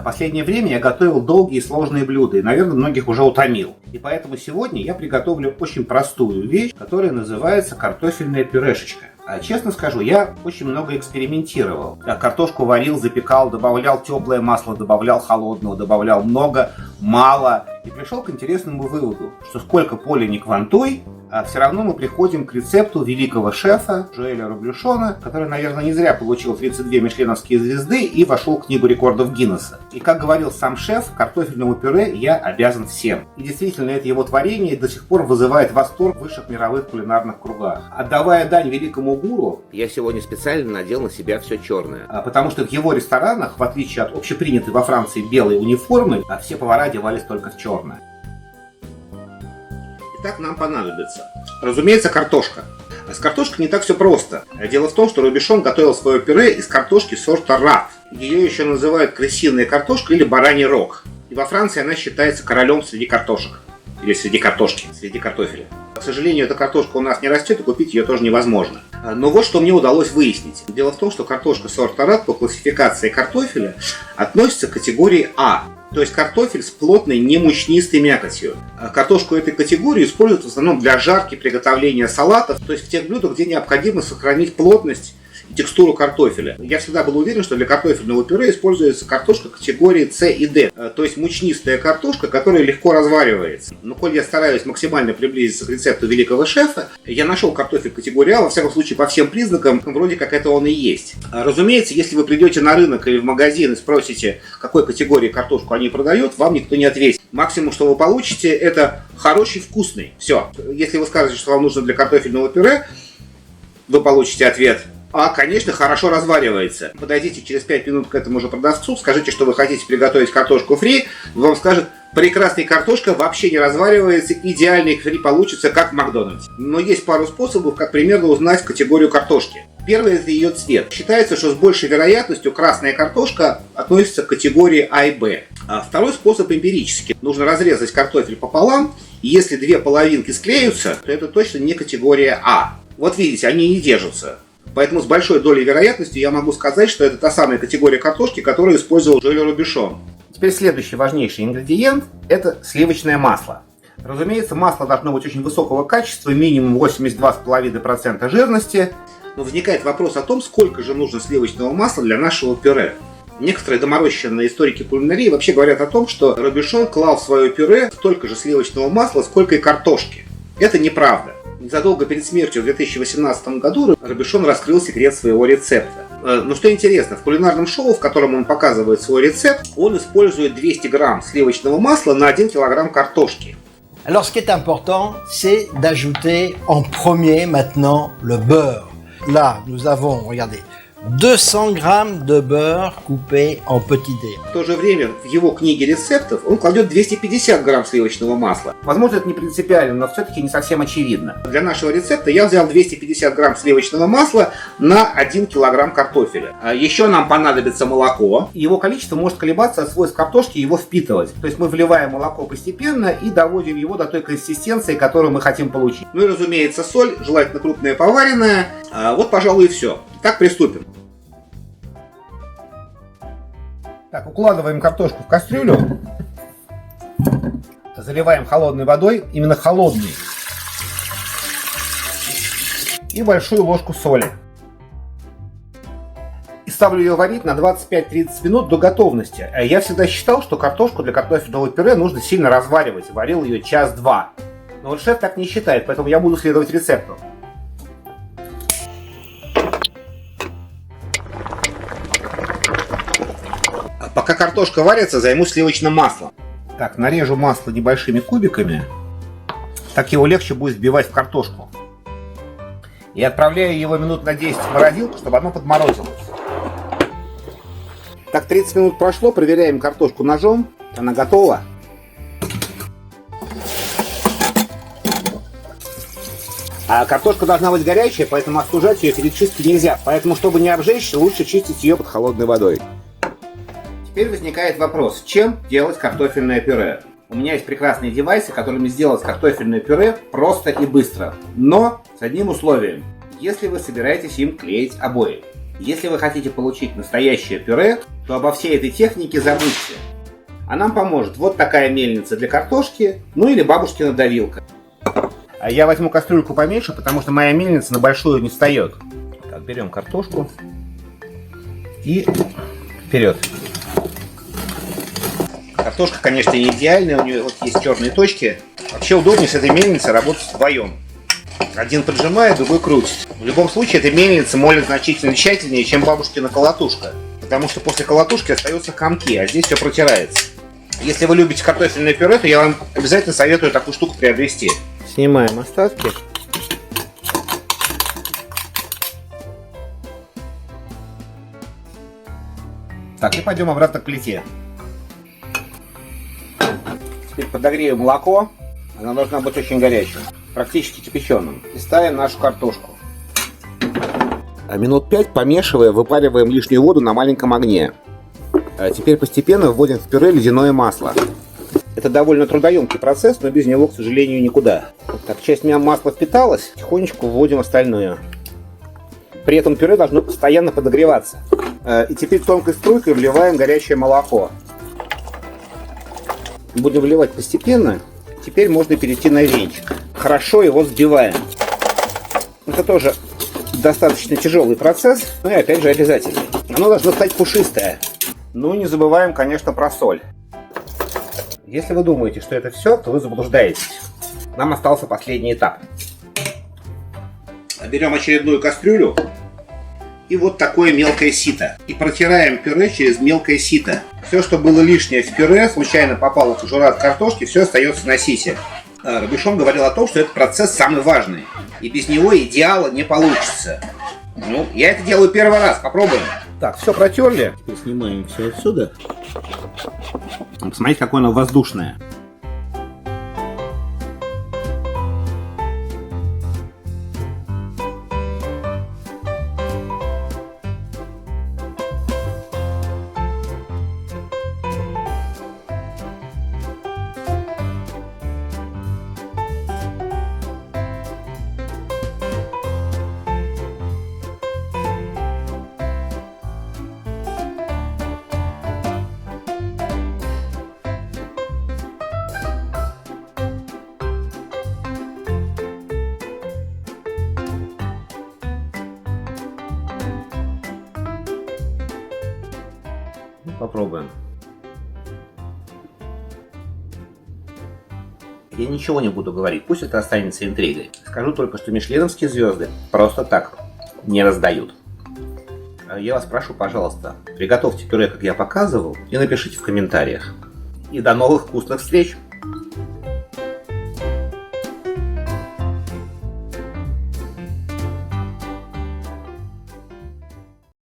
Последнее время я готовил долгие и сложные блюда, и, наверное, многих уже утомил. И поэтому сегодня я приготовлю очень простую вещь, которая называется картофельная пюрешечка. Честно скажу, я очень много экспериментировал. Картошку варил, запекал, добавлял теплое масло, добавлял холодного, добавлял много, мало. И пришел к интересному выводу, что сколько поля не квантуй, все равно мы приходим к рецепту великого шефа Жоэля Робюшона, который, наверное, не зря получил 32 мишленовские звезды и вошел в книгу рекордов Гиннесса. И, как говорил сам шеф, картофельному пюре я обязан всем. И действительно, это его творение до сих пор вызывает восторг в высших мировых кулинарных кругах. Отдавая дань великому гуру, я сегодня специально надел на себя все черное. Потому что в его ресторанах, в отличие от общепринятой во Франции белой униформы, все повара одевались только в черное. Итак, нам понадобится, разумеется, картошка. С картошкой не так все просто. Дело в том, что Робюшон готовил свое пюре из картошки сорта рат. Ее еще называют крысиная картошка или бараний рог. И во Франции она считается королем среди картошек. Или среди картошки, среди картофеля. К сожалению, эта картошка у нас не растет, и купить ее тоже невозможно. Но вот что мне удалось выяснить. Дело в том, что картошка сорта рат по классификации картофеля относится к категории А. То есть картофель с плотной, немучнистой мякотью. Картошку этой категории используют в основном для жарки, приготовления салатов, то есть в тех блюдах, где необходимо сохранить плотность и текстуру картофеля. Я всегда был уверен, что для картофельного пюре используется картошка категории С и Д, то есть мучнистая картошка, которая легко разваривается. Но коль я стараюсь максимально приблизиться к рецепту великого шефа, я нашел картофель категории А, во всяком случае, по всем признакам, вроде как это он и есть. Разумеется, если вы придете на рынок или в магазин и спросите, какой категории картошку они продают, вам никто не ответит. Максимум, что вы получите, это хороший, вкусный. Все. Если вы скажете, что вам нужно для картофельного пюре, вы получите ответ: конечно, хорошо разваривается. Подойдите через 5 минут к этому же продавцу, скажите, что вы хотите приготовить картошку фри, и вам скажет: прекрасная картошка вообще не разваривается, идеальный фри получится, как в Макдональдсе. Но есть пару способов, как примерно узнать категорию картошки. Первый – это ее цвет. Считается, что с большей вероятностью красная картошка относится к категории А и Б. Второй способ эмпирический. Нужно разрезать картофель пополам, и если две половинки склеются, то это точно не категория А. Вот видите, они не держатся. Поэтому с большой долей вероятности я могу сказать, что это та самая категория картошки, которую использовал Жоэль Робюшон. Теперь следующий важнейший ингредиент – это сливочное масло. Разумеется, масло должно быть очень высокого качества, минимум 82,5% жирности. Но возникает вопрос о том, сколько же нужно сливочного масла для нашего пюре. Некоторые доморощенные историки кулинарии вообще говорят о том, что Робюшон клал в свое пюре столько же сливочного масла, сколько и картошки. Это неправда. Незадолго перед смертью в 2018 году Робюшон раскрыл секрет своего рецепта. Но что интересно, в кулинарном шоу, в котором он показывает свой рецепт, он использует 200 грамм сливочного масла на 1 килограмм картошки. Alors ce qui est important, c'est d'ajouter en premier maintenant le beurre. Là, nous avons, regardez, 200 грамм de beurre coupé en petits dés. В то же время в его книге рецептов он кладет 250 грамм сливочного масла. Возможно, это не принципиально, но все-таки не совсем очевидно. Для нашего рецепта я взял 250 грамм сливочного масла на 1 килограмм картофеля. Еще нам понадобится молоко. Его количество может колебаться от свойств картошки его впитывать. То есть мы вливаем молоко постепенно и доводим его до той консистенции, которую мы хотим получить. Ну и, разумеется, соль, желательно крупная поваренная. Вот, пожалуй, и все. Так, приступим. Так, укладываем картошку в кастрюлю, заливаем холодной водой, именно холодной, и большую ложку соли. И ставлю ее варить на 25-30 минут до готовности. Я всегда считал, что картошку для картофельного пюре нужно сильно разваривать, варил ее час-два. Но вот шеф так не считает, поэтому я буду следовать рецепту. Пока картошка варится, займусь сливочным маслом. Так, нарежу масло небольшими кубиками. Так его легче будет вбивать в картошку. И отправляю его минут на 10 в морозилку, чтобы оно подморозилось. Так, 30 минут прошло, проверяем картошку ножом. Она готова. А картошка должна быть горячая, поэтому остужать ее перед чисткой нельзя. Поэтому, чтобы не обжечься, лучше чистить ее под холодной водой. Теперь возникает вопрос, чем делать картофельное пюре? У меня есть прекрасные девайсы, которыми сделать картофельное пюре просто и быстро. Но с одним условием. Если вы собираетесь им клеить обои. Если вы хотите получить настоящее пюре, то обо всей этой технике забудьте. А нам поможет вот такая мельница для картошки, ну или бабушкина давилка. А я возьму кастрюльку поменьше, потому что моя мельница на большую не встает. Так, берем картошку и вперед. Картошка, конечно, не идеальная, у нее вот есть черные точки. Вообще удобнее с этой мельницей работать вдвоем. Один поджимает, другой крутит. В любом случае, эта мельница молит значительно тщательнее, чем бабушкина колотушка. Потому что после колотушки остаются комки, а здесь все протирается. Если вы любите картофельное пюре, то я вам обязательно советую такую штуку приобрести. Снимаем остатки. Так, и пойдем обратно к плите. Теперь подогреем молоко. Оно должно быть очень горячим, практически кипяченым. И ставим нашу картошку. А минут 5 помешивая, выпариваем лишнюю воду на маленьком огне. А теперь постепенно вводим в пюре ледяное масло. Это довольно трудоемкий процесс, но без него, к сожалению, никуда. Так, часть масла впиталась, потихонечку вводим остальное. При этом пюре должно постоянно подогреваться. И теперь тонкой струйкой вливаем горячее молоко. Будем вливать постепенно. Теперь можно перейти на венчик. Хорошо его взбиваем. Это тоже достаточно тяжелый процесс, но и опять же обязательный. Оно должно стать пушистое. Ну и не забываем, конечно, про соль. Если вы думаете, что это все, то вы заблуждаетесь. Нам остался последний этап. Берем очередную кастрюлю и вот такое мелкое сито. И протираем пюре через мелкое сито. Все, что было лишнее в пюре, случайно попало в кожура от картошки, все остается на сите. Робишон говорил о том, что этот процесс самый важный. И без него идеала не получится. Ну, я это делаю первый раз, попробуем. Так, все протерли. Теперь снимаем все отсюда. Посмотрите, какое оно воздушное. Попробуем. Я ничего не буду говорить, пусть это останется интригой. Скажу только, что мишленовские звезды просто так не раздают. Я вас прошу, пожалуйста, приготовьте пюре, как я показывал, и напишите в комментариях. И до новых вкусных встреч!